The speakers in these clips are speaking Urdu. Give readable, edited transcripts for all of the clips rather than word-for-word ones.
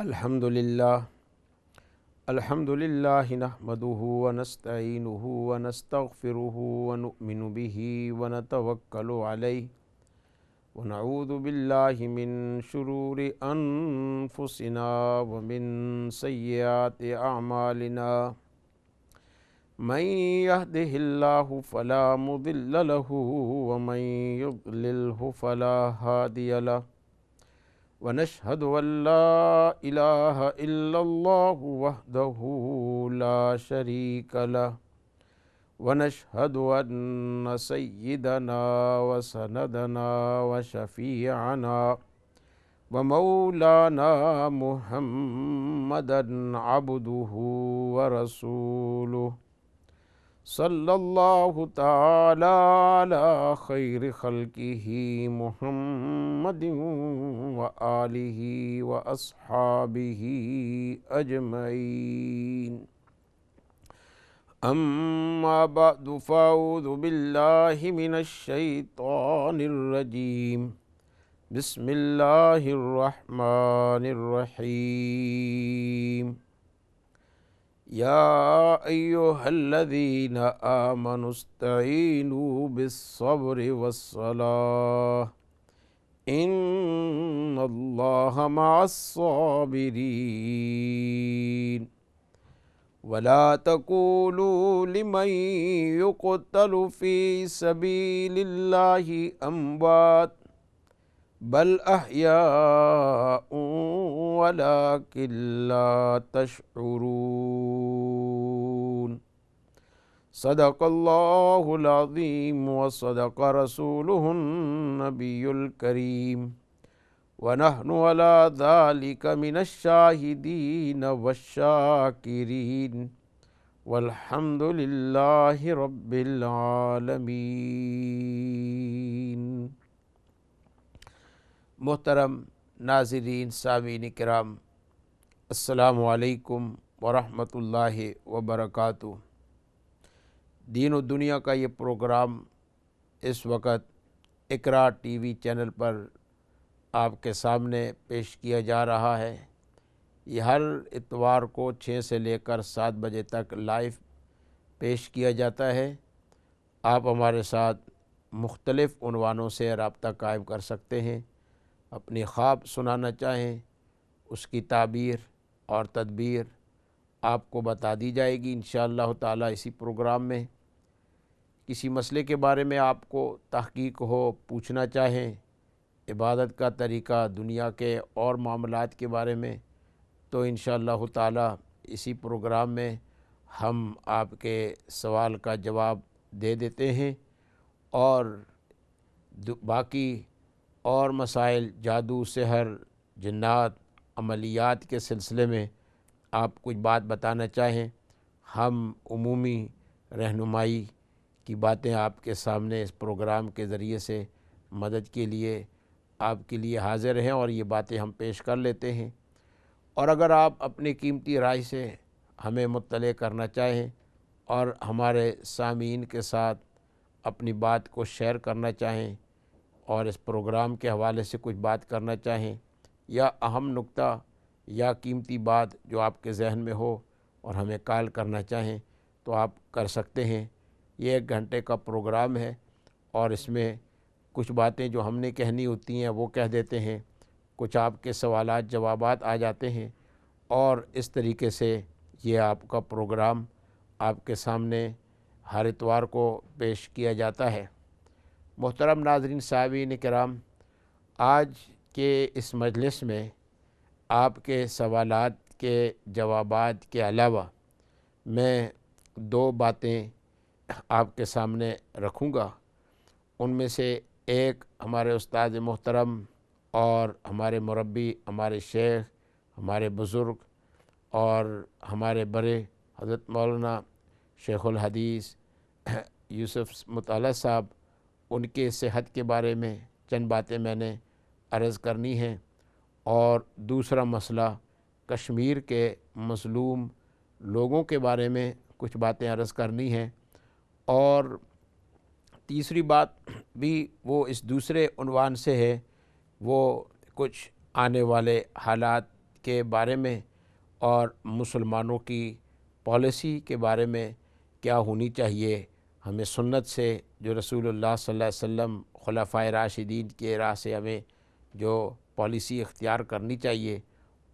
الحمد للہ نحمدہ ونستعینہ ونستغفرہ ونؤمن بہ ونتوکل علیہ ونعوذ باللہ من شرور انفسنا ومن سیئات اعمالنا من یہدہ اللہ فلا مضل لہ ومن یضللہ فلا ہادی لہ ونشهد أن لا إله إلا الله وحده لا شريك له ونشهد أن سيدنا وسندنا وشفيعنا ومولانا محمدا عبده ورسوله صلی اللہ تعالی علی خیر خلقہ محمد وآلہ واصحابہ اجمعین اما بعد فاعوذ باللہ من الشیطان الرجیم بسم اللہ الرحمن الرحیم یا ایہا الذین آمنوا استعینوا بالصبر والصلاة ان اللہ مع الصابرین ولا تقولوا لمن يقتل في سبيل الله اموات بل احیاء ولکن لا تشعرون صدق اللہ العظیم وصدق رسولہ النبی الکریم ونحن على ذلك من الشاہدین والشاکرین والحمد للہ رب العالمین۔ محترم ناظرین سامعین کرام، السلام علیکم ورحمۃ اللہ وبرکاتہ۔ دین و دنیا کا یہ پروگرام اس وقت اقرا ٹی وی چینل پر آپ کے سامنے پیش کیا جا رہا ہے۔ یہ ہر اتوار کو 6 سے لے کر 7 بجے تک لائیو پیش کیا جاتا ہے۔ آپ ہمارے ساتھ مختلف عنوانوں سے رابطہ قائم کر سکتے ہیں۔ اپنی خواب سنانا چاہیں، اس کی تعبیر اور تدبیر آپ کو بتا دی جائے گی انشاءاللہ تعالی اسی پروگرام میں۔ کسی مسئلے کے بارے میں آپ کو تحقیق ہو، پوچھنا چاہیں، عبادت کا طریقہ، دنیا کے اور معاملات کے بارے میں، تو انشاءاللہ تعالی اسی پروگرام میں ہم آپ کے سوال کا جواب دے دیتے ہیں، اور باقی اور مسائل، جادو، سحر، جنات، عملیات کے سلسلے میں آپ کچھ بات بتانا چاہیں، ہم عمومی رہنمائی کی باتیں آپ کے سامنے اس پروگرام کے ذریعے سے مدد کے لیے آپ کے لیے حاضر ہیں، اور یہ باتیں ہم پیش کر لیتے ہیں۔ اور اگر آپ اپنی قیمتی رائے سے ہمیں مطلع کرنا چاہیں اور ہمارے سامعین کے ساتھ اپنی بات کو شیئر کرنا چاہیں، اور اس پروگرام کے حوالے سے کچھ بات کرنا چاہیں، یا اہم نکتہ یا قیمتی بات جو آپ کے ذہن میں ہو اور ہمیں کال کرنا چاہیں، تو آپ کر سکتے ہیں۔ یہ 1 گھنٹے کا پروگرام ہے، اور اس میں کچھ باتیں جو ہم نے کہنی ہوتی ہیں وہ کہہ دیتے ہیں، کچھ آپ کے سوالات جوابات آ جاتے ہیں، اور اس طریقے سے یہ آپ کا پروگرام آپ کے سامنے ہر اتوار کو پیش کیا جاتا ہے۔ محترم ناظرین سامعین کرام، آج کے اس مجلس میں آپ کے سوالات کے جوابات کے علاوہ میں 2 باتیں آپ کے سامنے رکھوں گا۔ ان میں سے ایک ہمارے استاد محترم اور ہمارے مربی، ہمارے شیخ، ہمارے بزرگ اور ہمارے بڑے حضرت مولانا شیخ الحدیث یوسف مطالعہ صاحب، ان کے صحت کے بارے میں چند باتیں میں نے عرض کرنی ہیں، اور دوسرا مسئلہ کشمیر کے مظلوم لوگوں کے بارے میں کچھ باتیں عرض کرنی ہیں، اور تیسری بات بھی وہ اس دوسرے عنوان سے ہے، وہ کچھ آنے والے حالات کے بارے میں اور مسلمانوں کی پالیسی کے بارے میں کیا ہونی چاہیے، ہمیں سنت سے جو رسول اللہ صلی اللہ علیہ وسلم خلفائے راشدین کے راہ سے ہمیں جو پالیسی اختیار کرنی چاہیے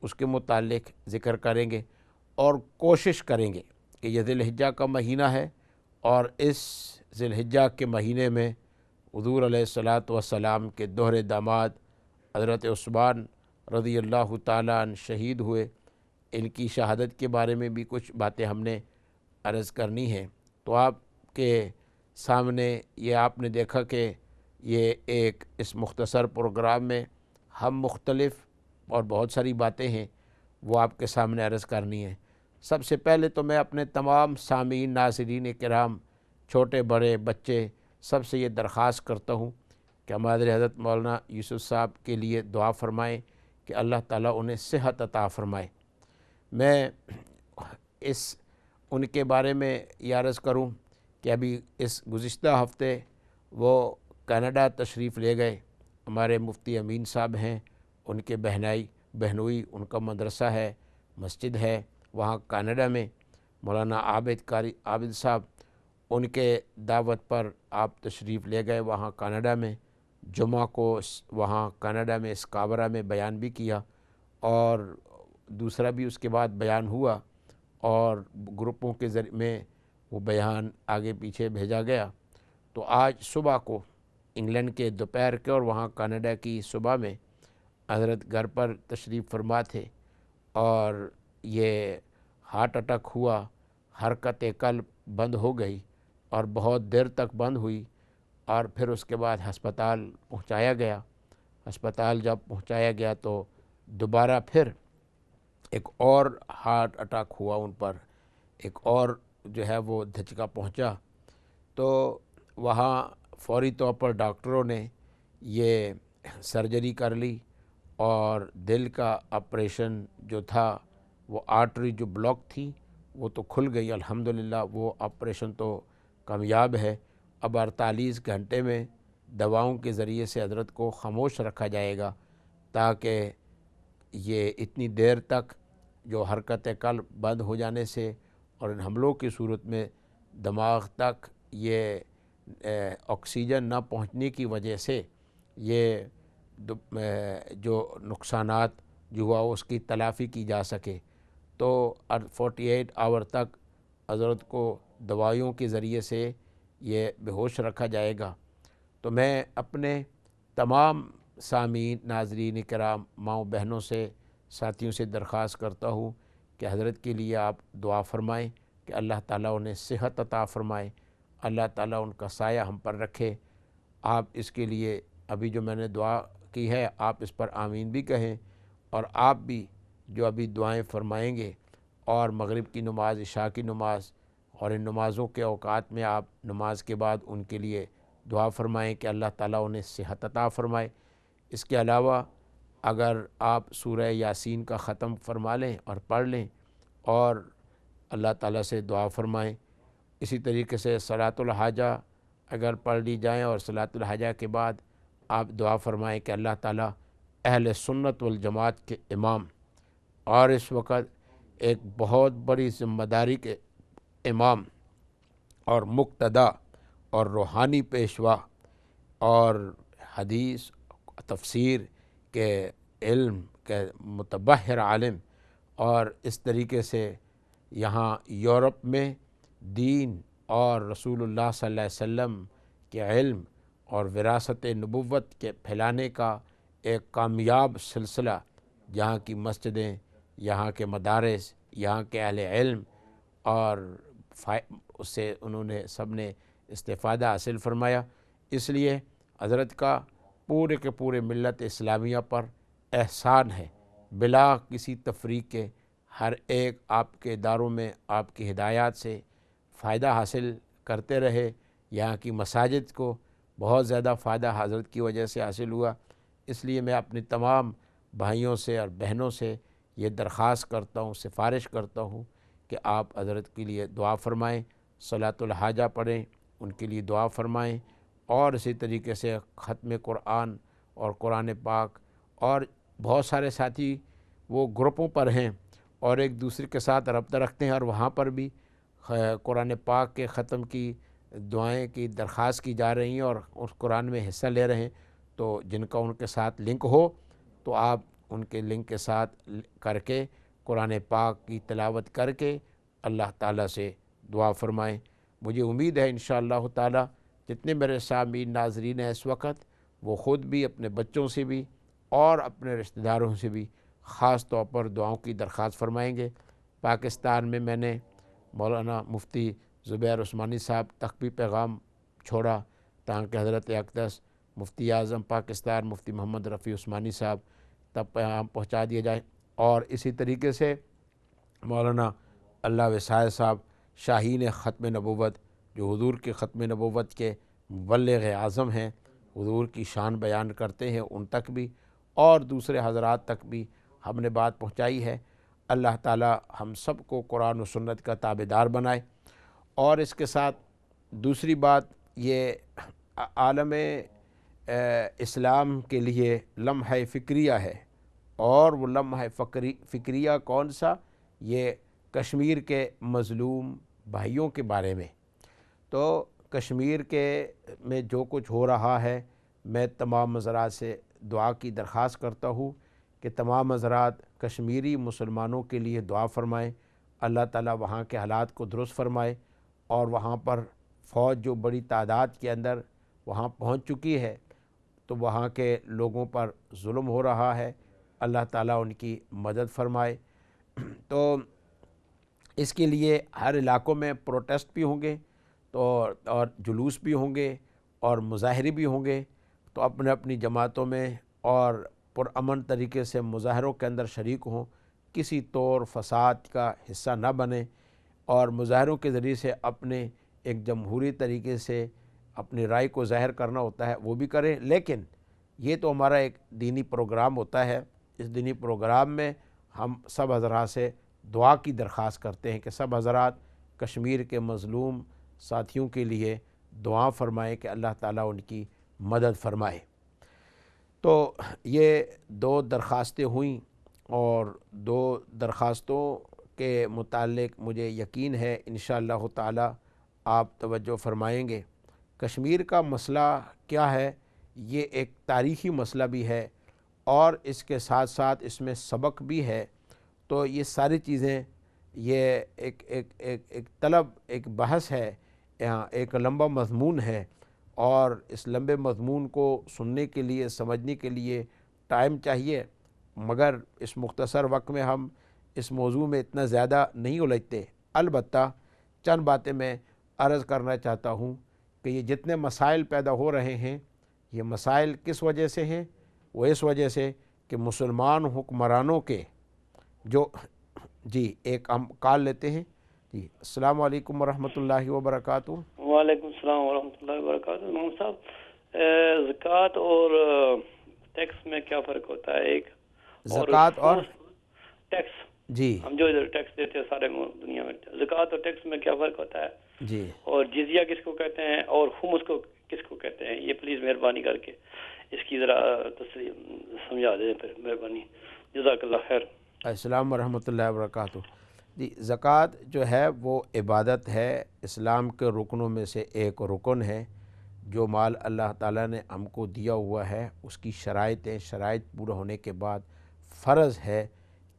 اس کے متعلق ذکر کریں گے، اور کوشش کریں گے کہ یہ ذی الحجہ کا مہینہ ہے، اور اس ذی الحجہ کے مہینے میں حضور علیہ الصلاۃ والسلام کے دوہرے داماد حضرت عثمان رضی اللہ تعالیٰ عنہ شہید ہوئے، ان کی شہادت کے بارے میں بھی کچھ باتیں ہم نے عرض کرنی ہیں۔ تو آپ کے سامنے یہ آپ نے دیکھا کہ یہ ایک اس مختصر پروگرام میں ہم مختلف اور بہت ساری باتیں ہیں وہ آپ کے سامنے عرض کرنی ہیں۔ سب سے پہلے تو میں اپنے تمام سامعین ناظرین کرام، چھوٹے بڑے بچے، سب سے یہ درخواست کرتا ہوں کہ ہمارے حضرت مولانا یوسف صاحب کے لیے دعا فرمائیں کہ اللہ تعالیٰ انہیں صحت عطا فرمائے۔ میں ان کے بارے میں یہ عرض کروں کہ ابھی اس گزشتہ ہفتے وہ کینیڈا تشریف لے گئے۔ ہمارے مفتی امین صاحب ہیں، ان کے بہنوئی ان کا مدرسہ ہے، مسجد ہے وہاں کینیڈا میں، مولانا عابد صاحب، ان کے دعوت پر آپ تشریف لے گئے وہاں کینیڈا میں۔ جمعہ کو وہاں کینیڈا میں اسکابرا میں بیان بھی کیا، اور دوسرا بھی اس کے بعد بیان ہوا، اور گروپوں کے ذریعے میں وہ بیان آگے پیچھے بھیجا گیا۔ تو آج صبح کو انگلینڈ کے دوپہر کے اور وہاں کینیڈا کی صبح میں حضرت گھر پر تشریف فرما تھے، اور یہ ہارٹ اٹیک ہوا، حرکت قلب بند ہو گئی اور بہت دیر تک بند ہوئی، اور پھر اس کے بعد ہسپتال پہنچایا گیا۔ ہسپتال جب پہنچایا گیا تو دوبارہ پھر ایک اور ہارٹ اٹیک ہوا ان پر، ایک اور جو ہے وہ دھچکا پہنچا۔ تو وہاں فوری طور پر ڈاکٹروں نے یہ سرجری کر لی، اور دل کا آپریشن جو تھا، وہ آرٹری جو بلاک تھی وہ تو کھل گئی الحمدللہ، وہ آپریشن تو کامیاب ہے۔ اب 48 گھنٹے میں دواؤں کے ذریعے سے حضرت کو خاموش رکھا جائے گا، تاکہ یہ اتنی دیر تک جو حرکت قلب بند ہو جانے سے اور ان حملوں کی صورت میں دماغ تک یہ آکسیجن نہ پہنچنے کی وجہ سے یہ جو نقصانات جو ہوا اس کی تلافی کی جا سکے۔ تو 48 آور تک حضرت کو دوائیوں کے ذریعے سے یہ بے ہوش رکھا جائے گا۔ تو میں اپنے تمام سامعین ناظرین کرام، ماؤں بہنوں سے، ساتھیوں سے درخواست کرتا ہوں کہ حضرت کے لیے آپ دعا فرمائیں کہ اللہ تعالیٰ انہیں صحت عطا فرمائے، اللہ تعالیٰ ان کا سایہ ہم پر رکھے۔ آپ اس کے لیے ابھی جو میں نے دعا کی ہے آپ اس پر آمین بھی کہیں، اور آپ بھی جو ابھی دعائیں فرمائیں گے، اور مغرب کی نماز، عشاء کی نماز اور ان نمازوں کے اوقات میں آپ نماز کے بعد ان کے لیے دعا فرمائیں کہ اللہ تعالیٰ انہیں صحت عطا فرمائے۔ اس کے علاوہ اگر آپ سورہ یاسین کا ختم فرما لیں اور پڑھ لیں اور اللہ تعالیٰ سے دعا فرمائیں، اسی طریقے سے صلاۃ الحاجہ اگر پڑھ لی جائیں، اور صلاۃ الحاجہ کے بعد آپ دعا فرمائیں کہ اللہ تعالیٰ اہل سنت والجماعت کے امام، اور اس وقت ایک بہت بڑی ذمہ داری کے امام اور مقتدا اور روحانی پیشوا اور حدیث تفسیر کے علم کے متبحر عالم، اور اس طریقے سے یہاں یورپ میں دین اور رسول اللہ صلی اللہ علیہ وسلم کے علم اور وراثت نبوت کے پھیلانے کا ایک کامیاب سلسلہ، جہاں کی مسجدیں، یہاں کے مدارس، یہاں کے اہل علم، اور اس سے انہوں نے سب نے استفادہ حاصل فرمایا۔ اس لیے حضرت کا پورے کے پورے ملت اسلامیہ پر احسان ہے، بلا کسی تفریق کے ہر ایک آپ کے اداروں میں آپ کی ہدایات سے فائدہ حاصل کرتے رہے۔ یہاں کی مساجد کو بہت زیادہ فائدہ حضرت کی وجہ سے حاصل ہوا۔ اس لیے میں اپنے تمام بھائیوں سے اور بہنوں سے یہ درخواست کرتا ہوں، سفارش کرتا ہوں کہ آپ حضرت کے لیے دعا فرمائیں، صلاۃ الحاجہ پڑھیں، ان کے لیے دعا فرمائیں، اور اسی طریقے سے ختم قرآن اور قرآن پاک، اور بہت سارے ساتھی وہ گروپوں پر ہیں اور ایک دوسرے کے ساتھ رابطہ رکھتے ہیں، اور وہاں پر بھی قرآن پاک کے ختم کی دعائیں کی درخواست کی جا رہی ہیں اور اس قرآن میں حصہ لے رہے ہیں، تو جن کا ان کے ساتھ لنک ہو تو آپ ان کے لنک کے ساتھ کر کے قرآن پاک کی تلاوت کر کے اللہ تعالیٰ سے دعا فرمائیں۔ مجھے امید ہے انشاءاللہ تعالیٰ جتنے میرے سامعین ناظرین ہیں اس وقت، وہ خود بھی، اپنے بچوں سے بھی اور اپنے رشتہ داروں سے بھی خاص طور پر دعاؤں کی درخواست فرمائیں گے۔ پاکستان میں میں نے مولانا مفتی زبیر عثمانی صاحب تک بھی پیغام چھوڑا تاکہ حضرت اقدس مفتی اعظم پاکستان مفتی محمد رفیع عثمانی صاحب تک پیغام پہنچا دیا جائے، اور اسی طریقے سے مولانا اللہ وسائے صاحب شاہین ختم نبوت، جو حضور کے ختم نبوت کے مبلغ اعظم ہیں، حضور کی شان بیان کرتے ہیں، ان تک بھی اور دوسرے حضرات تک بھی ہم نے بات پہنچائی ہے۔ اللہ تعالی ہم سب کو قرآن و سنت کا تابعدار بنائے۔ اور اس کے ساتھ دوسری بات یہ عالم اسلام کے لیے لمحہ فکریہ ہے، اور وہ لمحہ فکریہ کون سا؟ یہ کشمیر کے مظلوم بھائیوں کے بارے میں۔ تو کشمیر میں جو کچھ ہو رہا ہے، میں تمام حضرات سے دعا کی درخواست کرتا ہوں کہ تمام حضرات کشمیری مسلمانوں کے لیے دعا فرمائیں، اللہ تعالیٰ وہاں کے حالات کو درست فرمائے، اور وہاں پر فوج جو بڑی تعداد کے اندر وہاں پہنچ چکی ہے تو وہاں کے لوگوں پر ظلم ہو رہا ہے، اللہ تعالیٰ ان کی مدد فرمائے۔ تو اس کے لیے ہر علاقوں میں پروٹیسٹ بھی ہوں گے اور جلوس بھی ہوں گے اور مظاہرے بھی ہوں گے، تو اپنے اپنی جماعتوں میں اور پرامن طریقے سے مظاہروں کے اندر شریک ہوں، کسی طور فساد کا حصہ نہ بنیں، اور مظاہروں کے ذریعے سے اپنے ایک جمہوری طریقے سے اپنی رائے کو ظاہر کرنا ہوتا ہے وہ بھی کریں، لیکن یہ تو ہمارا ایک دینی پروگرام ہوتا ہے۔ اس دینی پروگرام میں ہم سب حضرات سے دعا کی درخواست کرتے ہیں کہ سب حضرات کشمیر کے مظلوم ساتھیوں کے لیے دعا فرمائیں کہ اللہ تعالیٰ ان کی مدد فرمائے۔ تو یہ دو درخواستیں ہوئیں، اور دو درخواستوں کے متعلق مجھے یقین ہے انشاءاللہ تعالیٰ آپ توجہ فرمائیں گے۔ کشمیر کا مسئلہ کیا ہے؟ یہ ایک تاریخی مسئلہ بھی ہے، اور اس کے ساتھ ساتھ اس میں سبق بھی ہے۔ تو یہ ساری چیزیں، یہ ایک طلب، ایک بحث ہے، یہاں ایک لمبا مضمون ہے، اور اس لمبے مضمون کو سننے کے لیے، سمجھنے کے لیے ٹائم چاہیے، مگر اس مختصر وقت میں ہم اس موضوع میں اتنا زیادہ نہیں الجھتے۔ البتہ چند باتیں میں عرض کرنا چاہتا ہوں کہ یہ جتنے مسائل پیدا ہو رہے ہیں، یہ مسائل کس وجہ سے ہیں؟ وہ اس وجہ سے کہ مسلمان حکمرانوں کے جی ایک ہم کال لیتے ہیں۔ جی السلام علیکم ورحمۃ اللہ وبرکاتہ۔ وعلیکم السلام ورحمۃ اللہ وبرکاتہ۔ محمد صاحب، زکوٰۃ اور ٹیکس میں کیا فرق ہوتا ہے؟ ایک زکوٰۃ اور ٹیکس، جی ہم جو ادھر ٹیکس دیتے ہیں سارے دنیا میں، زکوٰۃ اور ٹیکس میں کیا فرق ہوتا ہے؟ جی، اور جزیہ کس کو کہتے ہیں اور خمس کو کس کو کہتے ہیں؟ یہ پلیز مہربانی کر کے اس کی ذرا تفصیل سمجھا دیں پھر، مہربانی، جزاک اللہ خیر۔ السلام ورحمۃ اللہ وبرکاتہ۔ جی، زکوٰۃ جو ہے وہ عبادت ہے، اسلام کے رکنوں میں سے ایک رکن ہے۔ جو مال اللہ تعالیٰ نے ہم کو دیا ہوا ہے، اس کی شرائط پورا ہونے کے بعد فرض ہے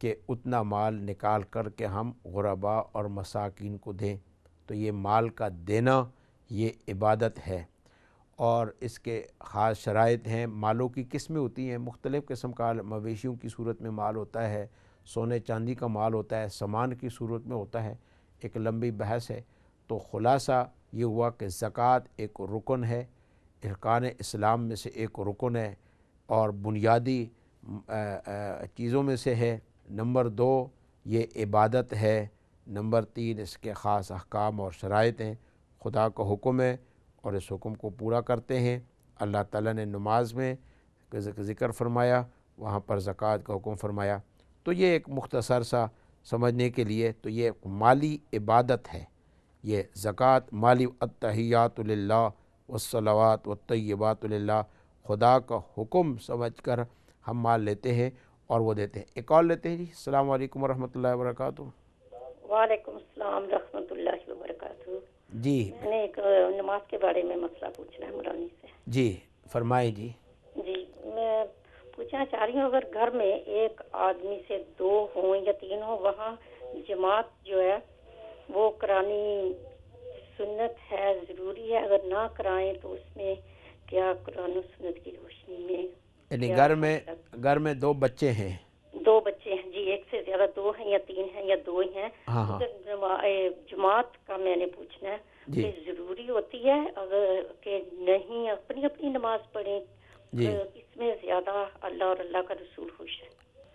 کہ اتنا مال نکال کر کے ہم غرباء اور مساکین کو دیں۔ تو یہ مال کا دینا یہ عبادت ہے، اور اس کے خاص شرائط ہیں۔ مالوں کی قسمیں ہوتی ہیں، مختلف قسم کا مویشیوں کی صورت میں مال ہوتا ہے، سونے چاندی کا مال ہوتا ہے، سامان کی صورت میں ہوتا ہے، ایک لمبی بحث ہے۔ تو خلاصہ یہ ہوا کہ زکوٰۃ ایک رکن ہے، ارکان اسلام میں سے ایک رکن ہے، اور بنیادی چیزوں میں سے ہے۔ نمبر 2 یہ عبادت ہے۔ نمبر 3 اس کے خاص احکام اور شرائط ہیں۔ خدا کا حکم ہے اور اس حکم کو پورا کرتے ہیں۔ اللہ تعالیٰ نے نماز میں ذکر فرمایا، وہاں پر زکوٰۃ کا حکم فرمایا۔ تو یہ ایک مختصر سا سمجھنے کے لیے، تو یہ مالی عبادت ہے، یہ زکوٰۃ مالی، التحیات للہ والصلوات والطیبات للہ، خدا کا حکم سمجھ کر ہم مال لیتے ہیں، اور وہ دیتے ہیں۔ ایک کال لیتے ہیں جی۔ السلام علیکم ورحمۃ اللہ وبرکاتہ۔ وعلیکم السلام ورحمۃ اللہ وبرکاتہ۔ جی میں نے ایک نماز کے بارے میں مسئلہ پوچھنا ہے مولانی سے۔ جی فرمائیں جی۔ جی میں پوچھنا چاہ رہی ہوں، اگر گھر میں ایک آدمی سے 2 ہوں یا 3 ہوں، وہاں جماعت جو ہے وہ کرانی سنت ہے، ضروری ہے؟ اگر نہ کرائیں تو اس میں کیا قرآن و سنت کی روشنی میں یعنی کیا گھر میں 2 بچے ہیں؟ 2 بچے ہیں جی، ایک سے زیادہ 2 ہیں یا 3 ہیں یا 2 ہی ہیں۔ ہاں ہاں جماعت کا میں نے پوچھنا ہے جی کہ ضروری ہوتی ہے اگر کہ نہیں اپنی اپنی نماز پڑھیں، جی اس میں زیادہ اللہ اور اللہ کا رسول خوش ہے؟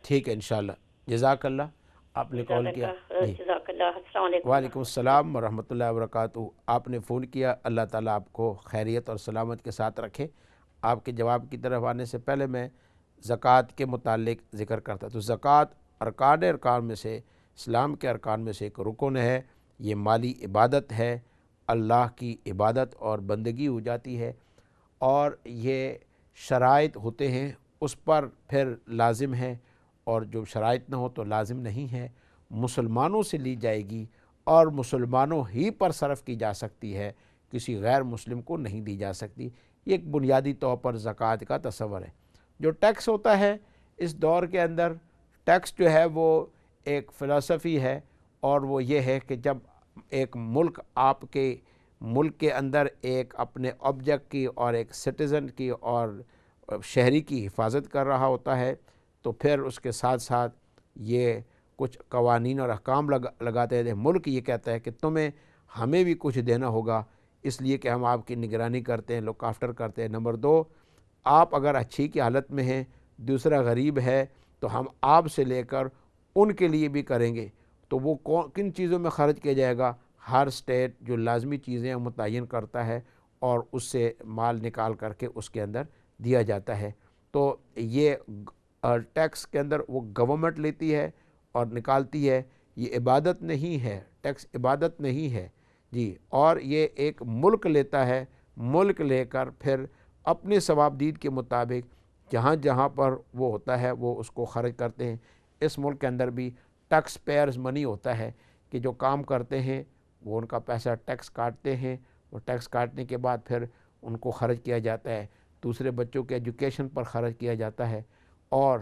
ٹھیک ہے انشاءاللہ۔ جزاک اللہ، آپ نے کال کیا جی۔ جزاک اللہ، السلام علیکم۔ وعلیکم السلام ورحمۃ اللہ وبرکاتہ۔ آپ نے فون کیا، اللہ تعالیٰ آپ کو خیریت اور سلامت کے ساتھ رکھے۔ آپ کے جواب کی طرف آنے سے پہلے میں زکوٰۃ کے متعلق ذکر کرتا تو زکوٰۃ ارکان میں سے، اسلام کے ارکان میں سے ایک رکن ہے۔ یہ مالی عبادت ہے، اللہ کی عبادت اور بندگی ہو جاتی ہے، اور یہ شرائط ہوتے ہیں اس پر پھر لازم ہے، اور جو شرائط نہ ہو تو لازم نہیں ہے۔ مسلمانوں سے لی جائے گی اور مسلمانوں ہی پر صرف کی جا سکتی ہے، کسی غیر مسلم کو نہیں دی جا سکتی۔ یہ ایک بنیادی طور پر زکوٰۃ کا تصور ہے۔ جو ٹیکس ہوتا ہے اس دور کے اندر، ٹیکس جو ہے وہ ایک فلسفی ہے، اور وہ یہ ہے کہ جب ایک ملک آپ کے ملک کے اندر ایک اپنے آبجیکٹ کی اور ایک سٹیزن کی اور شہری کی حفاظت کر رہا ہوتا ہے، تو پھر اس کے ساتھ ساتھ یہ کچھ قوانین اور احکام لگاتے ہیں۔ ملک یہ کہتا ہے کہ تمہیں ہمیں بھی کچھ دینا ہوگا، اس لیے کہ ہم آپ کی نگرانی کرتے ہیں، لک آفٹر کرتے ہیں۔ نمبر 2، آپ اگر اچھی کی حالت میں ہیں، دوسرا غریب ہے، تو ہم آپ سے لے کر ان کے لیے بھی کریں گے۔ تو وہ کن چیزوں میں خرچ کیا جائے گا؟ ہر سٹیٹ جو لازمی چیزیں متعین کرتا ہے اور اس سے مال نکال کر کے اس کے اندر دیا جاتا ہے۔ تو یہ ٹیکس کے اندر وہ گورنمنٹ لیتی ہے اور نکالتی ہے۔ یہ عبادت نہیں ہے، ٹیکس عبادت نہیں ہے جی، اور یہ ایک ملک لیتا ہے۔ ملک لے کر پھر اپنے ثوابدید کے مطابق جہاں جہاں پر وہ ہوتا ہے وہ اس کو خرچ کرتے ہیں۔ اس ملک کے اندر بھی ٹیکس پیئرز منی ہوتا ہے کہ جو کام کرتے ہیں وہ ان کا پیسہ ٹیکس کاٹتے ہیں، وہ ٹیکس کاٹنے کے بعد پھر ان کو خرچ کیا جاتا ہے، دوسرے بچوں کے ایجوکیشن پر خرچ کیا جاتا ہے۔ اور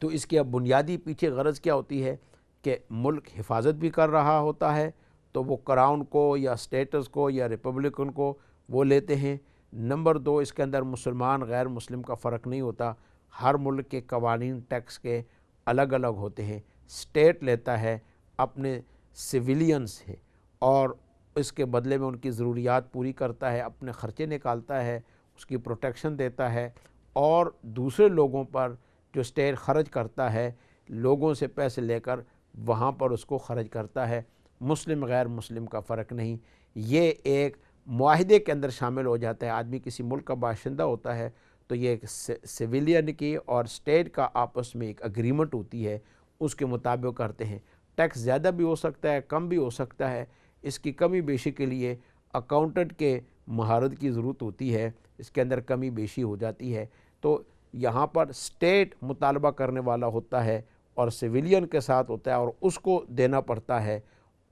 تو اس کی اب بنیادی پیچھے غرض کیا ہوتی ہے کہ ملک حفاظت بھی کر رہا ہوتا ہے، تو وہ کراؤن کو یا سٹیٹس کو یا ریپبلکن کو وہ لیتے ہیں۔ نمبر 2، اس کے اندر مسلمان غیر مسلم کا فرق نہیں ہوتا، ہر ملک کے قوانین ٹیکس کے الگ الگ ہوتے ہیں۔ سٹیٹ لیتا ہے اپنے سویلین سے اور اس کے بدلے میں ان کی ضروریات پوری کرتا ہے، اپنے خرچے نکالتا ہے، اس کی پروٹیکشن دیتا ہے، اور دوسرے لوگوں پر جو سٹیٹ خرچ کرتا ہے لوگوں سے پیسے لے کر وہاں پر اس کو خرچ کرتا ہے۔ مسلم غیر مسلم کا فرق نہیں، یہ ایک معاہدے کے اندر شامل ہو جاتا ہے۔ آدمی کسی ملک کا باشندہ ہوتا ہے تو یہ ایک سویلین کی اور سٹیٹ کا آپس میں ایک اگریمنٹ ہوتی ہے، اس کے مطابق کرتے ہیں۔ ٹیکس زیادہ بھی ہو سکتا ہے، کم بھی ہو سکتا ہے، اس کی کمی بیشی کے لیے اکاؤنٹنٹ کے مہارت کی ضرورت ہوتی ہے، اس کے اندر کمی بیشی ہو جاتی ہے۔ تو یہاں پر سٹیٹ مطالبہ کرنے والا ہوتا ہے اور سویلین کے ساتھ ہوتا ہے اور اس کو دینا پڑتا ہے۔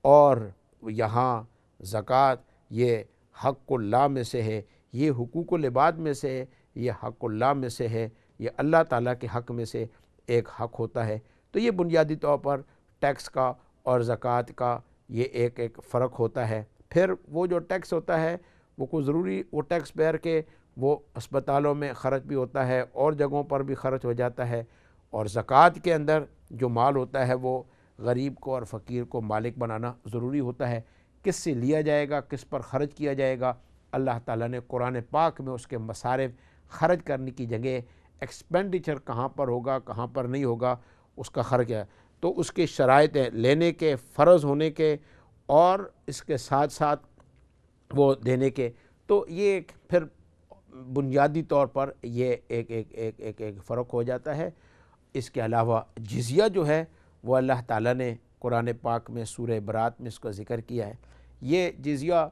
اور یہاں زکوٰۃ یہ حق اللہ میں سے ہے، یہ حقوق العباد میں سے ہے، یہ حق اللہ میں سے ہے، یہ اللہ تعالیٰ کے حق میں سے ایک حق ہوتا ہے۔ تو یہ بنیادی طور پر ٹیکس کا اور زکوٰۃ کا یہ ایک فرق ہوتا ہے۔ پھر وہ جو ٹیکس ہوتا ہے وہ کوئی ضروری وہ ٹیکس پیئر کے وہ اسپتالوں میں خرچ بھی ہوتا ہے اور جگہوں پر بھی خرچ ہو جاتا ہے، اور زکوٰۃ کے اندر جو مال ہوتا ہے وہ غریب کو اور فقیر کو مالک بنانا ضروری ہوتا ہے۔ کس سے لیا جائے گا، کس پر خرچ کیا جائے گا، اللہ تعالیٰ نے قرآن پاک میں اس کے مصارف خرچ کرنے کی جگہ ایکسپینڈیچر کہاں پر ہوگا کہاں پر نہیں ہوگا اس کا خرچ ہے، تو اس کے شرائط ہیں لینے کے، فرض ہونے کے، اور اس کے ساتھ ساتھ وہ دینے کے۔ تو یہ پھر بنیادی طور پر یہ ایک فرق ہو جاتا ہے۔ اس کے علاوہ جزیہ جو ہے وہ اللہ تعالیٰ نے قرآن پاک میں سورہ برات میں اس کا ذکر کیا ہے۔ یہ جزیہ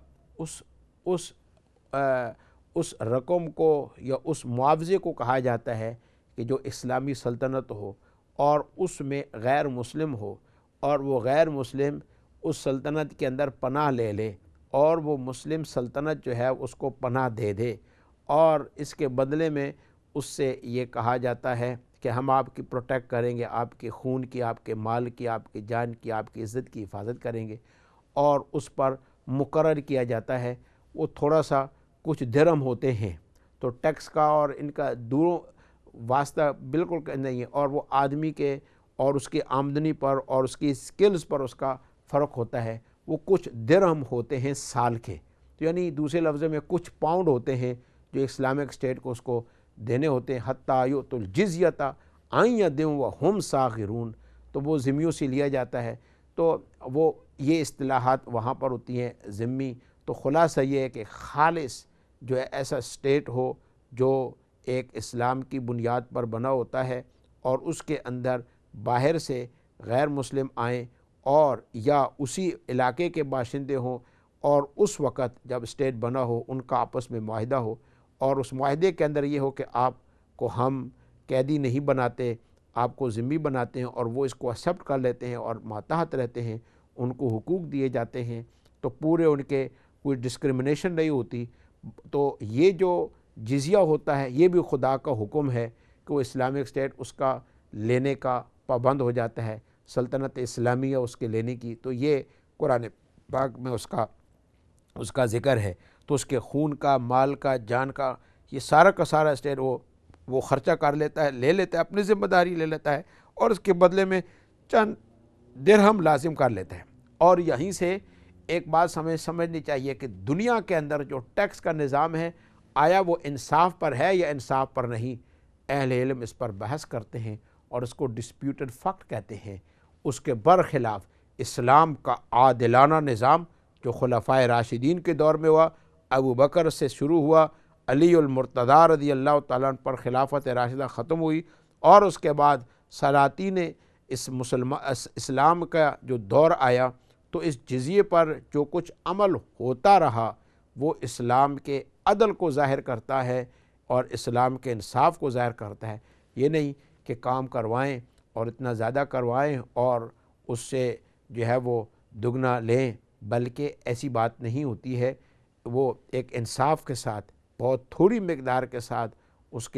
اس رقم کو یا اس معاوضے کو کہا جاتا ہے کہ جو اسلامی سلطنت ہو اور اس میں غیر مسلم ہو اور وہ غیر مسلم اس سلطنت کے اندر پناہ لے لے اور وہ مسلم سلطنت جو ہے اس کو پناہ دے دے، اور اس کے بدلے میں اس سے یہ کہا جاتا ہے کہ ہم آپ کی پروٹیکٹ کریں گے، آپ کے خون کی، آپ کے مال کی، آپ کی جان کی، آپ کی عزت کی حفاظت کریں گے، اور اس پر مقرر کیا جاتا ہے وہ تھوڑا سا کچھ درہم ہوتے ہیں، تو ٹیکس کا اور ان کا دوروں واسطہ بالکل نہیں ہے، اور وہ آدمی کے اور اس کی آمدنی پر اور اس کی سکلز پر اس کا فرق ہوتا ہے، وہ کچھ درہم ہوتے ہیں سال کے، تو یعنی دوسرے لفظوں میں کچھ پاؤنڈ ہوتے ہیں جو اسلامک اسٹیٹ کو اس کو دینے ہوتے ہیں، حتیٰ یؤتوا الجزیۃ عن ید وہم صاغرون، تو وہ ذمیوں سے لیا جاتا ہے، تو وہ یہ اصطلاحات وہاں پر ہوتی ہیں ذمی۔ تو خلاصہ یہ ہے کہ خالص جو ہے ایسا اسٹیٹ ہو جو ایک اسلام کی بنیاد پر بنا ہوتا ہے، اور اس کے اندر باہر سے غیر مسلم آئیں اور یا اسی علاقے کے باشندے ہوں، اور اس وقت جب اسٹیٹ بنا ہو ان کا آپس میں معاہدہ ہو، اور اس معاہدے کے اندر یہ ہو کہ آپ کو ہم قیدی نہیں بناتے، آپ کو ذمہ بناتے ہیں، اور وہ اس کو ایکسیپٹ کر لیتے ہیں اور ماتحت رہتے ہیں، ان کو حقوق دیے جاتے ہیں، تو پورے ان کے کوئی ڈسکرمنیشن نہیں ہوتی۔ تو یہ جو جزیہ ہوتا ہے یہ بھی خدا کا حکم ہے کہ وہ اسلامک اسٹیٹ اس کا لینے کا پابند ہو جاتا ہے، سلطنت اسلامیہ اس کے لینے کی، تو یہ قرآن پاک میں اس کا ذکر ہے۔ تو اس کے خون کا، مال کا، جان کا، یہ سارا کا سارا اسٹیٹ وہ خرچہ کر لیتا ہے، لے لیتا ہے، اپنی ذمہ داری لے لیتا ہے، اور اس کے بدلے میں چند درہم لازم کر لیتا ہے۔ اور یہیں سے ایک بات سمجھنی چاہیے کہ دنیا کے اندر جو ٹیکس کا نظام ہے آیا وہ انصاف پر ہے یا انصاف پر نہیں، اہل علم اس پر بحث کرتے ہیں اور اس کو ڈسپیوٹڈ فیکٹ کہتے ہیں۔ اس کے برخلاف اسلام کا عادلانہ نظام جو خلفائے راشدین کے دور میں ہوا، ابو بکر سے شروع ہوا، علی المرتضیٰ رضی اللہ تعالیٰ عنہ پر خلافت راشدہ ختم ہوئی، اور اس کے بعد سلاطین اسلام کا جو دور آیا، تو اس جزیے پر جو کچھ عمل ہوتا رہا وہ اسلام کے عدل کو ظاہر کرتا ہے اور اسلام کے انصاف کو ظاہر کرتا ہے۔ یہ نہیں کہ کام کروائیں اور اتنا زیادہ کروائیں اور اس سے جو ہے وہ دگنا لیں، بلکہ ایسی بات نہیں ہوتی ہے، وہ ایک انصاف کے ساتھ بہت تھوڑی مقدار کے ساتھ اس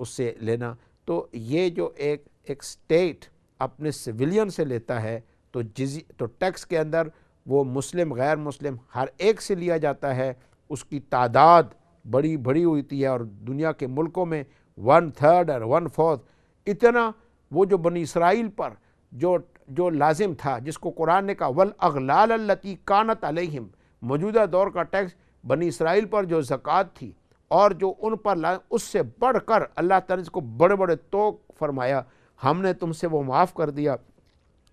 سے لینا۔ تو یہ جو ایک اسٹیٹ اپنے سویلین سے لیتا ہے تو ٹیکس کے اندر وہ مسلم غیر مسلم ہر ایک سے لیا جاتا ہے، اس کی تعداد بڑی بڑی ہوتی ہے، اور دنیا کے ملکوں میں 1/3 اور 1/4 اتنا وہ جو بنی اسرائیل پر جو لازم تھا، جس کو قرآن نے کہا والاغلال التی کانت علیہم، موجودہ دور کا ٹیکس بنی اسرائیل پر جو زکوٰۃ تھی اور جو ان پر اس سے بڑھ کر اللہ تعالیٰ نے اس کو بڑے بڑے توق فرمایا، ہم نے تم سے وہ معاف کر دیا،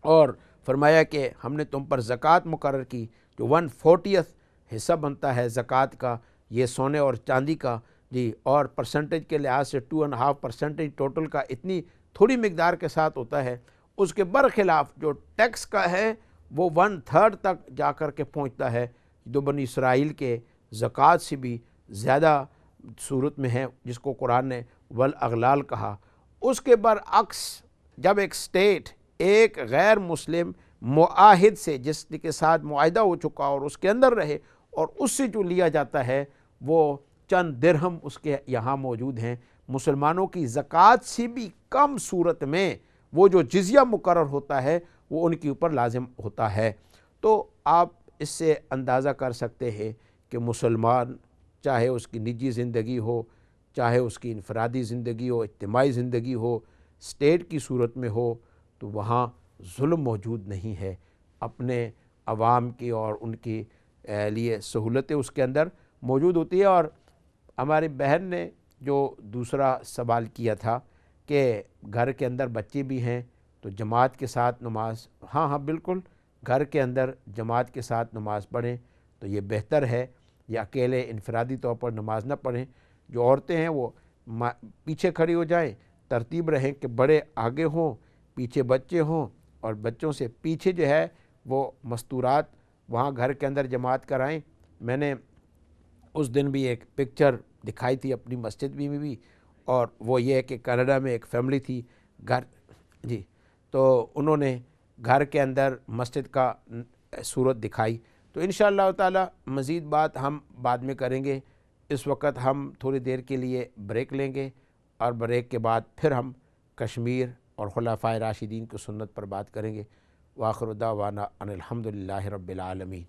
اور فرمایا کہ ہم نے تم پر زکوٰۃ مقرر کی جو 1/40 حصہ بنتا ہے زکوٰۃ کا، یہ سونے اور چاندی کا جی، اور پرسنٹیج کے لحاظ سے 2.5% ٹوٹل کا اتنی تھوڑی مقدار کے ساتھ ہوتا ہے۔ اس کے برخلاف جو ٹیکس کا ہے وہ 1/3 تک جا کر کے پہنچتا ہے، جو بنی اسرائیل کے زکوٰۃ سے بھی زیادہ صورت میں ہے، جس کو قرآن نے والاغلال کہا۔ اس کے برعکس جب ایک اسٹیٹ ایک غیر مسلم معاہد سے جس کے ساتھ معاہدہ ہو چکا اور اس کے اندر رہے، اور اس سے جو لیا جاتا ہے وہ چند درہم اس کے یہاں موجود ہیں، مسلمانوں کی زکوٰۃ سے بھی کم صورت میں وہ جو جزیہ مقرر ہوتا ہے وہ ان کے اوپر لازم ہوتا ہے۔ تو آپ اس سے اندازہ کر سکتے ہیں کہ مسلمان چاہے اس کی نجی زندگی ہو، چاہے اس کی انفرادی زندگی ہو، اجتماعی زندگی ہو، اسٹیٹ کی صورت میں ہو، تو وہاں ظلم موجود نہیں ہے، اپنے عوام کی اور ان کی لیے سہولتیں اس کے اندر موجود ہوتی ہے۔ اور ہماری بہن نے جو دوسرا سوال کیا تھا کہ گھر کے اندر بچے بھی ہیں تو جماعت کے ساتھ نماز، ہاں بالکل، گھر کے اندر جماعت کے ساتھ نماز پڑھیں تو یہ بہتر ہے، یا اکیلے انفرادی طور پر نماز نہ پڑھیں۔ جو عورتیں ہیں وہ پیچھے کھڑی ہو جائیں، ترتیب رہیں کہ بڑے آگے ہوں، پیچھے بچے ہوں، اور بچوں سے پیچھے جو ہے وہ مستورات وہاں گھر کے اندر جماعت کرائیں۔ میں نے اس دن بھی ایک پکچر دکھائی تھی اپنی مسجد میں بھی، اور وہ یہ ہے کہ کینیڈا میں ایک فیملی تھی، گھر جی، تو انہوں نے گھر کے اندر مسجد کا صورت دکھائی. تو انشاءاللہ تعالی مزید بات ہم بعد میں کریں گے. اس وقت ہم تھوڑی دیر کے لیے بریک لیں گے، اور بریک کے بعد پھر ہم کشمیر اور خلفائے راشدین کی سنت پر بات کریں گے. وآخر دعوانا ان الحمدللہ رب العالمین.